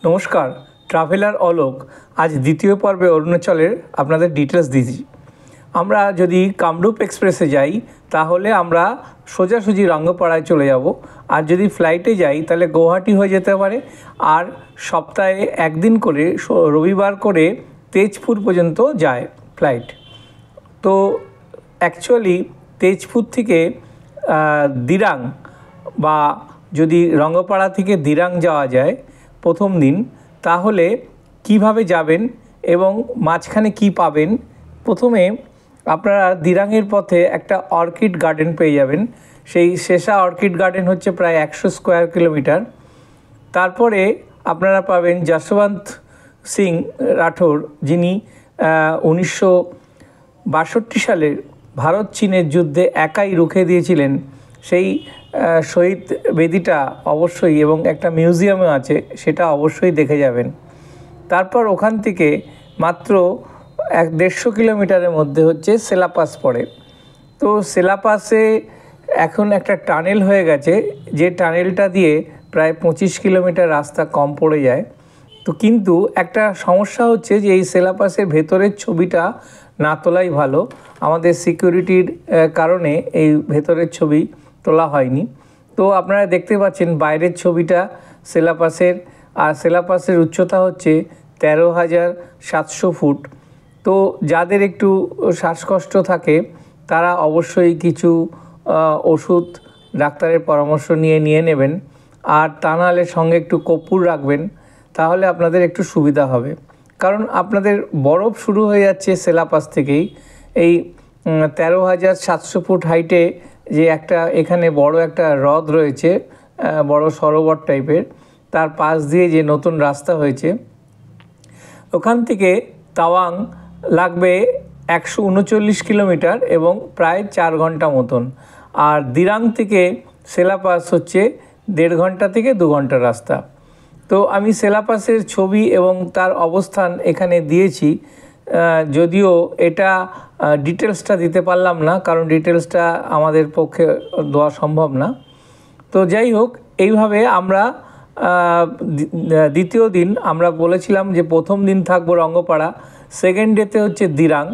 নমস্কার, ট্রাভেলার অলোক আজ দ্বিতীয় পর্বে অরুণাচলের আপনাদের ডিটেলস দিয়েছি। আমরা যদি কামরূপ এক্সপ্রেসে যাই তাহলে আমরা সোজাসুজি রঙ্গপাড়ায় চলে যাব, আর যদি ফ্লাইটে যাই তাহলে গুয়াহাটি হয়ে যেতে পারে, আর সপ্তাহে একদিন করে রবিবার করে তেজপুর পর্যন্ত যায় ফ্লাইট। তো অ্যাকচুয়ালি তেজপুর থেকে দিরাং বা যদি রঙ্গপাড়া থেকে দিরাং যাওয়া যায় প্রথম দিন, তাহলে কিভাবে যাবেন এবং মাঝখানে কি পাবেন। প্রথমে আপনারা দিরাংয়ের পথে একটা অর্কিড গার্ডেন পেয়ে যাবেন। সেই শেষা অর্কিড গার্ডেন হচ্ছে প্রায় 100 স্কোয়ার কিলোমিটার। তারপরে আপনারা পাবেন যশবন্ত সিং রাঠোর, যিনি 1962 সালের ভারত চীনের যুদ্ধে একাই রুখে দিয়েছিলেন। সেই শহীদ বেদিটা অবশ্যই, এবং একটা মিউজিয়ামও আছে, সেটা অবশ্যই দেখে যাবেন। তারপর ওখান থেকে মাত্র 150 কিলোমিটারের মধ্যে হচ্ছে সেলাপাস পড়ে। তো সেলাপাসে এখন একটা টানেল হয়ে গেছে, যে টানেলটা দিয়ে প্রায় 25 কিলোমিটার রাস্তা কম পড়ে যায়। তো কিন্তু একটা সমস্যা হচ্ছে যে এই সেলাপাসের ভেতরের ছবিটা না তোলাই ভালো। আমাদের সিকিউরিটির কারণে এই ভেতরের ছবি তোলা হয়নি। তো আপনারা দেখতে পাচ্ছেন বাইরের ছবিটা সেলাপাসের, আর সেলাপাসের উচ্চতা হচ্ছে 13,700 ফুট। তো যাদের একটু শ্বাসকষ্ট থাকে তারা অবশ্যই কিছু ওষুধ ডাক্তারের পরামর্শ নিয়ে নেবেন, আর তা নাহলে সঙ্গে একটু কর্পূর রাখবেন, তাহলে আপনাদের একটু সুবিধা হবে। কারণ আপনাদের বরফ শুরু হয়ে যাচ্ছে সেলাপাস থেকেই। এই 13,700 ফুট হাইটে যে একটা এখানে বড় একটা হ্রদ রয়েছে, বড় সরোবর টাইপের, তার পাশ দিয়ে যে নতুন রাস্তা হয়েছে, ওখান থেকে তাওয়াং লাগবে 139 কিলোমিটার এবং প্রায় 4 ঘন্টা মতন। আর দিরাং থেকে সেলাপাস হচ্ছে 1.5 ঘন্টা থেকে 2 ঘন্টার রাস্তা। তো আমি সেলাপাসের ছবি এবং তার অবস্থান এখানে দিয়েছি, যদিও এটা ডিটেলসটা দিতে পারলাম না, কারণ ডিটেলসটা আমাদের পক্ষে দেওয়া সম্ভব না। তো যাই হোক, এইভাবে আমরা দ্বিতীয় দিন আমরা বলেছিলাম যে প্রথম দিন থাকবো রঙ্গপাড়া, সেকেন্ড ডেতে হচ্ছে দিরাং।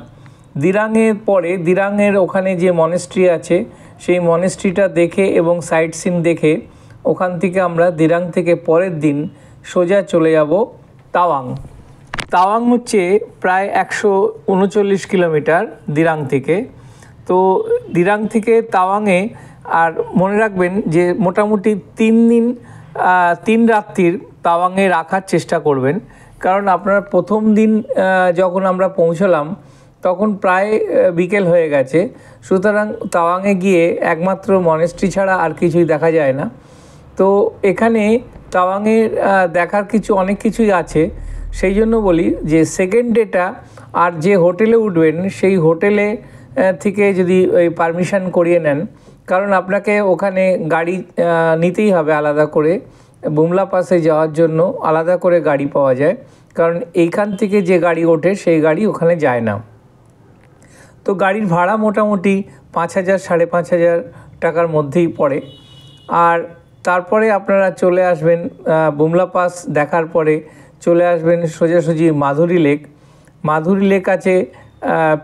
দিরাংয়ের পরে দিরাংয়ের ওখানে যে মনেস্ট্রি আছে সেই মনেস্ট্রিটা দেখে এবং সাইট সিন দেখে ওখান থেকে আমরা দিরাং থেকে পরের দিন সোজা চলে যাব তাওয়াং। তাওয়াং হচ্ছে প্রায় 139 কিলোমিটার দিরাং থেকে। তো দিরাং থেকে তাওয়াংয়ে, আর মনে রাখবেন যে মোটামুটি 3 দিন 3 রাত্রির তাওয়াংয়ে রাখার চেষ্টা করবেন, কারণ আপনারা প্রথম দিন যখন আমরা পৌঁছলাম তখন প্রায় বিকেল হয়ে গেছে। সুতরাং তাওয়াংয়ে গিয়ে একমাত্র মনেস্ট্রি ছাড়া আর কিছুই দেখা যায় না। তো এখানে তাওয়াংয়ের দেখার অনেক কিছুই আছে। সেই জন্য বলি যে সেকেন্ড ডেটা আর যে হোটেলে উঠবেন সেই হোটেলে থেকে যদি ওই পারমিশন করিয়ে নেন, কারণ আপনাকে ওখানে গাড়ি নিতেই হবে আলাদা করে। বুমলা পাসে যাওয়ার জন্য আলাদা করে গাড়ি পাওয়া যায়, কারণ এইখান থেকে যে গাড়ি ওঠে সেই গাড়ি ওখানে যায় না। তো গাড়ির ভাড়া মোটামুটি 5,000 5,500 টাকার মধ্যেই পড়ে। আর তারপরে আপনারা চলে আসবেন বুমলা পাস দেখার পরে চলে আসবেন সোজাসুজি মাধুরী লেক। মাধুরী লেক আছে,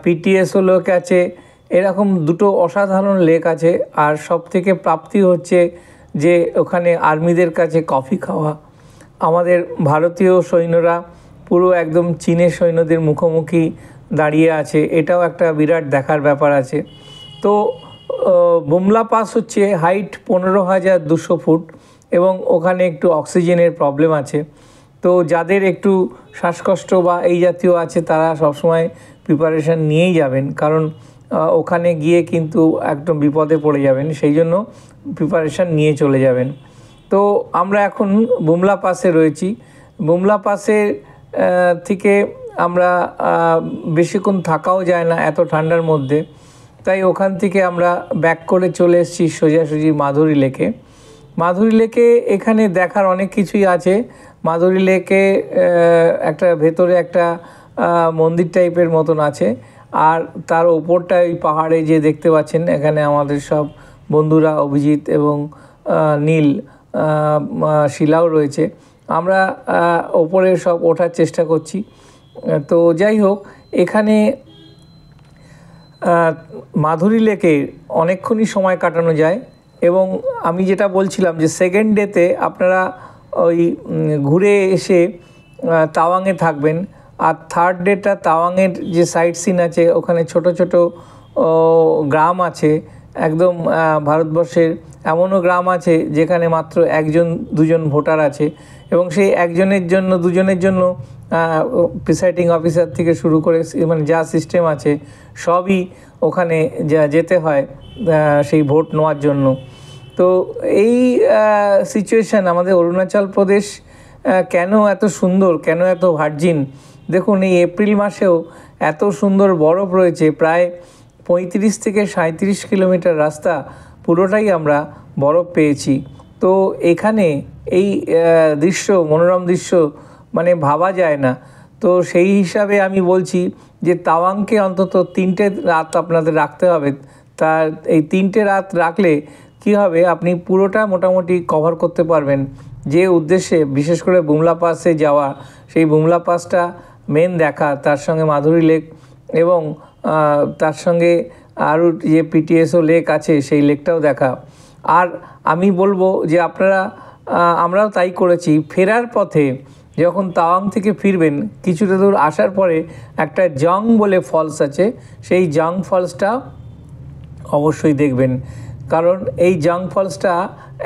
পিটিএসও লেক আছে, এরকম দুটো অসাধারণ লেক আছে। আর সব থেকে প্রাপ্তি হচ্ছে যে ওখানে আর্মিদের কাছে কফি খাওয়া। আমাদের ভারতীয় সৈন্যরা পুরো একদম চীনের সৈন্যদের মুখোমুখি দাঁড়িয়ে আছে, এটাও একটা বিরাট দেখার ব্যাপার আছে। তো বুমলা পাস হচ্ছে হাইট 15,200 ফুট এবং ওখানে একটু অক্সিজেনের প্রবলেম আছে। তো যাদের একটু শ্বাসকষ্ট বা এই জাতীয় আছে তারা সবসময় প্রিপারেশান নিয়েই যাবেন, কারণ ওখানে গিয়ে কিন্তু একদম বিপদে পড়ে যাবেন, সেই জন্য প্রিপারেশান নিয়ে চলে যাবেন। তো আমরা এখন বুমলা পাসে রয়েছি। বুমলা পাসে থেকে আমরা বেশিক্ষণ থাকাও যায় না এত ঠান্ডার মধ্যে, তাই ওখান থেকে আমরা ব্যাক করে চলে এসেছি সোজাসুজি মাধুরী লেকে। মাধুরী লেকে এখানে দেখার অনেক কিছুই আছে। মাধুরী লেকে একটা ভেতরে একটা মন্দির টাইপের মতন আছে, আর তার ওপরটা ওই পাহাড়ে যে দেখতে পাচ্ছেন, এখানে আমাদের সব বন্ধুরা অভিজিৎ এবং নীল শিলাও রয়েছে। আমরা ওপরে সব ওঠার চেষ্টা করছি। তো যাই হোক, এখানে মাধুরী লেকে অনেকক্ষণই সময় কাটানো যায়। এবং আমি যেটা বলছিলাম যে সেকেন্ড ডেতে আপনারা ওই ঘুরে এসে তাওয়াংয়ে থাকবেন। আর থার্ড ডেটা তাওয়াংয়ের যে সাইট সিন আছে, ওখানে ছোট ছোট গ্রাম আছে। একদম ভারতবর্ষের এমনও গ্রাম আছে যেখানে মাত্র 1-2জন ভোটার আছে, এবং সেই একজনের জন্য 2জনের জন্য প্রিসাইডিং অফিসার থেকে শুরু করে মানে যা সিস্টেম আছে সবই ওখানে যেতে হয় সেই ভোট নেওয়ার জন্য। তো এই সিচুয়েশান আমাদের অরুণাচল প্রদেশ কেন এত সুন্দর, কেন এত ভার্জিন? দেখুন, এই এপ্রিল মাসেও এত সুন্দর বরফ রয়েছে। প্রায় 35 থেকে 37 কিলোমিটার রাস্তা পুরোটাই আমরা বরফ পেয়েছি। তো এখানে এই দৃশ্য, মনোরম দৃশ্য মানে ভাবা যায় না। তো সেই হিসাবে আমি বলছি যে তাওয়াংকে অন্তত 3টে রাত আপনাদের রাখতে হবে। তার এই 3টে রাত রাখলে কি হবে, আপনি পুরোটা মোটামুটি কভার করতে পারবেন। যে উদ্দেশ্যে বিশেষ করে বুমলা পাসে যাওয়া, সেই বুমলা পাসটা মেন দেখা, তার সঙ্গে মাধুরী লেক এবং তার সঙ্গে আরও যে পিটিএসও লেক আছে সেই লেকটাও দেখা। আর আমি বলবো যে আপনারা, আমরাও তাই করেছি, ফেরার পথে যখন তাওয়াং থেকে ফিরবেন কিছুটা দূর আসার পরে একটা জং বলে ফলস আছে, সেই জং ফলসটা অবশ্যই দেখবেন। কারণ এই জং ফলসটা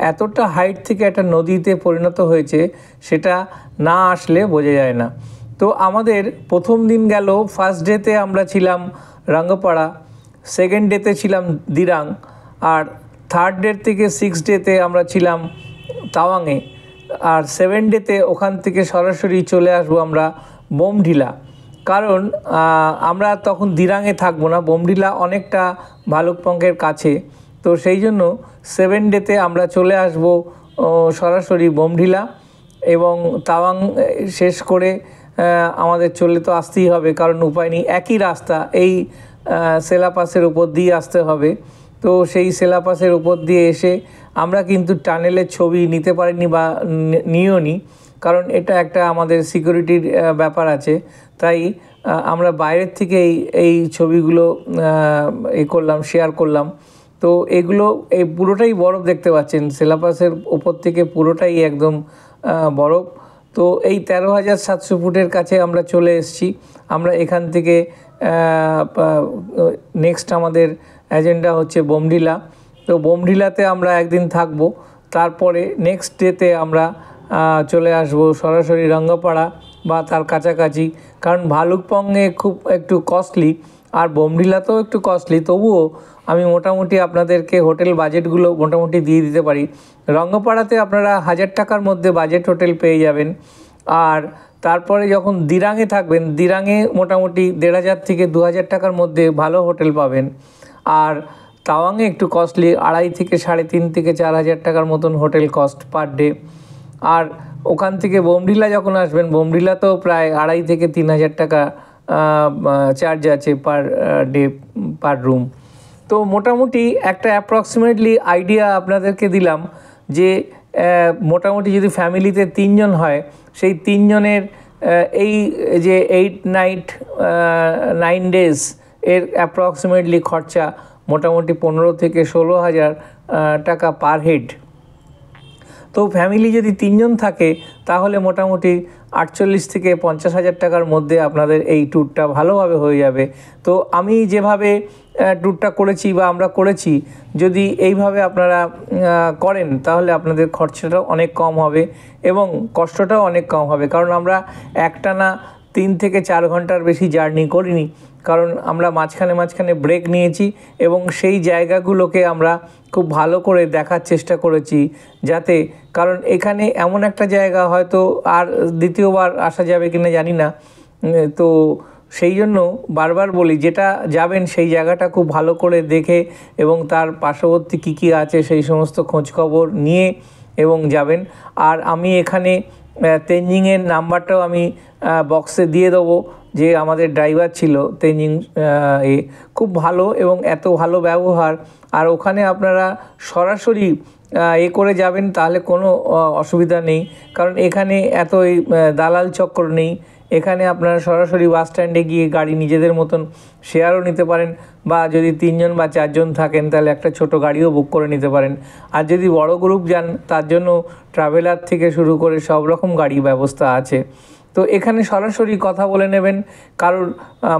এতটা হাইট থেকে একটা নদীতে পরিণত হয়েছে, সেটা না আসলে বোঝা যায় না। তো আমাদের প্রথম দিন গেল, ফার্স্ট ডেতে আমরা ছিলাম রঙ্গপাড়া, সেকেন্ড ডেতে ছিলাম দিরাং, আর থার্ড ডে থেকে 6 ডেতে আমরা ছিলাম তাওয়াংয়ে, আর 7 ডেতে ওখান থেকে সরাসরি চলে আসবো আমরা বোমডিলা। কারণ আমরা তখন দিরাংয়ে থাকবো না, বোমডিলা অনেকটা ভালুকপংয়ের কাছে। তো সেই জন্য 7 ডেতে আমরা চলে আসবো সরাসরি বোমডিলা, এবং তাওয়াং শেষ করে আমাদের চলে তো আসতেই হবে, কারণ উপায় নেই, একই রাস্তা, এই সেলাপাসের উপর দিয়ে আসতে হবে। তো সেই সেলাপাসের উপর দিয়ে এসে আমরা কিন্তু টানেলের ছবি নিতে পারিনি বা নিয়েও নি, কারণ এটা একটা আমাদের সিকিউরিটির ব্যাপার আছে। তাই আমরা বাইরের থেকে এই ছবিগুলো করলাম, শেয়ার করলাম। তো এগুলো এই পুরোটাই বরফ দেখতে পাচ্ছেন, সেলাপাসের উপর থেকে পুরোটাই একদম বরফ। তো এই 13,700 ফুটের কাছে আমরা চলে এসেছি। আমরা এখান থেকে নেক্সট আমাদের এজেন্ডা হচ্ছে বোমডিলা। তো বোমডিলাতে আমরা একদিন থাকবো, তারপরে নেক্সট ডেতে আমরা চলে আসবো সরাসরি রঙ্গপাড়া বা তার কাছাকাছি। কারণ ভালুকপংয়ে খুব একটু কস্টলি, আর বোমডিলাতেও একটু কস্টলি, তবুও আমি মোটামুটি আপনাদেরকে হোটেল বাজেটগুলো মোটামুটি দিয়ে দিতে পারি। রঙ্গপাড়াতে আপনারা 1000 টাকার মধ্যে বাজেট হোটেল পেয়ে যাবেন। আর তারপরে যখন দিরাংয়ে থাকবেন, দিরাংয়ে মোটামুটি 1500 থেকে 2000 টাকার মধ্যে ভালো হোটেল পাবেন। আর তাওয়াংয়ে একটু কস্টলি, 2.5 থেকে 3.5 থেকে 4000 টাকার মতন হোটেল কস্ট পার ডে। আর ওখান থেকে বোমডিলা যখন আসবেন, বোমডিলাতেও প্রায় 2.5 থেকে 3000 টাকা চার্জ আছে পার ডে, পার রুম। তো মোটামুটি একটা অ্যাপ্রক্সিমেটলি আইডিয়া আপনাদেরকে দিলাম যে মোটামুটি যদি ফ্যামিলিতে 3 জন হয়, সেই 3 জনের এই যে 8 নাইট 9 ডেজ এর অ্যাপ্রক্সিমেটলি খরচা মোটামুটি 15 থেকে 16,000 টাকা পার হেড। তো ফ্যামিলি যদি 3 জন থাকে তাহলে মোটামুটি 48 থেকে 50,000 টাকার মধ্যে আপনাদের এই ট্যুরটা ভালোভাবে হয়ে যাবে। তো আমি যেভাবে ট্যুরটা করেছি বা আমরা করেছি, যদি এইভাবে আপনারা করেন তাহলে আপনাদের খরচাটাও অনেক কম হবে এবং কষ্টটাও অনেক কম হবে। কারণ আমরা একটানা 3 থেকে 4 ঘন্টার বেশি জার্নি করিনি, কারণ আমরা মাঝখানে ব্রেক নিয়েছি এবং সেই জায়গাগুলোকে আমরা খুব ভালো করে দেখার চেষ্টা করেছি, যাতে, কারণ এখানে এমন একটা জায়গা হয়তো আর দ্বিতীয়বার আসা যাবে কিনা জানি না। তো সেই জন্য বারবার বলি, যেটা যাবেন সেই জায়গাটা খুব ভালো করে দেখে এবং তার পার্শ্ববর্তী কী আছে সেই সমস্ত খোঁজখবর নিয়ে এবং যাবেন। আর আমি এখানে তেনজিংয়ের নাম্বারটাও আমি বক্সে দিয়ে দেবো, যে আমাদের ড্রাইভার ছিল তেনজিং, খুব ভালো এবং এত ভালো ব্যবহার। আর ওখানে আপনারা সরাসরি এ করে যাবেন তাহলে কোনো অসুবিধা নেই, কারণ এখানে এত এই দালাল চক্র নেই। এখানে আপনারা সরাসরি বাস স্ট্যান্ডে গিয়ে গাড়ি নিজেদের মতন শেয়ারও নিতে পারেন, বা যদি 3 জন বা 4 জন থাকেন তাহলে একটা ছোট গাড়িও বুক করে নিতে পারেন। আর যদি বড় গ্রুপ যান তার জন্য ট্রাভেলার থেকে শুরু করে সব রকম গাড়ি ব্যবস্থা আছে। তো এখানে সরাসরি কথা বলে নেবেন, কারোর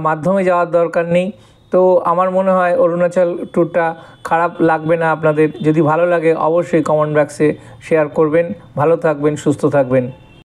মাধ্যমে যাওয়ার দরকার নেই। তো আমার মনে হয় অরুণাচল ট্যুরটা খারাপ লাগবে না আপনাদের। যদি ভালো লাগে অবশ্যই কমেন্ট বক্সে শেয়ার করবেন। ভালো থাকবেন, সুস্থ থাকবেন।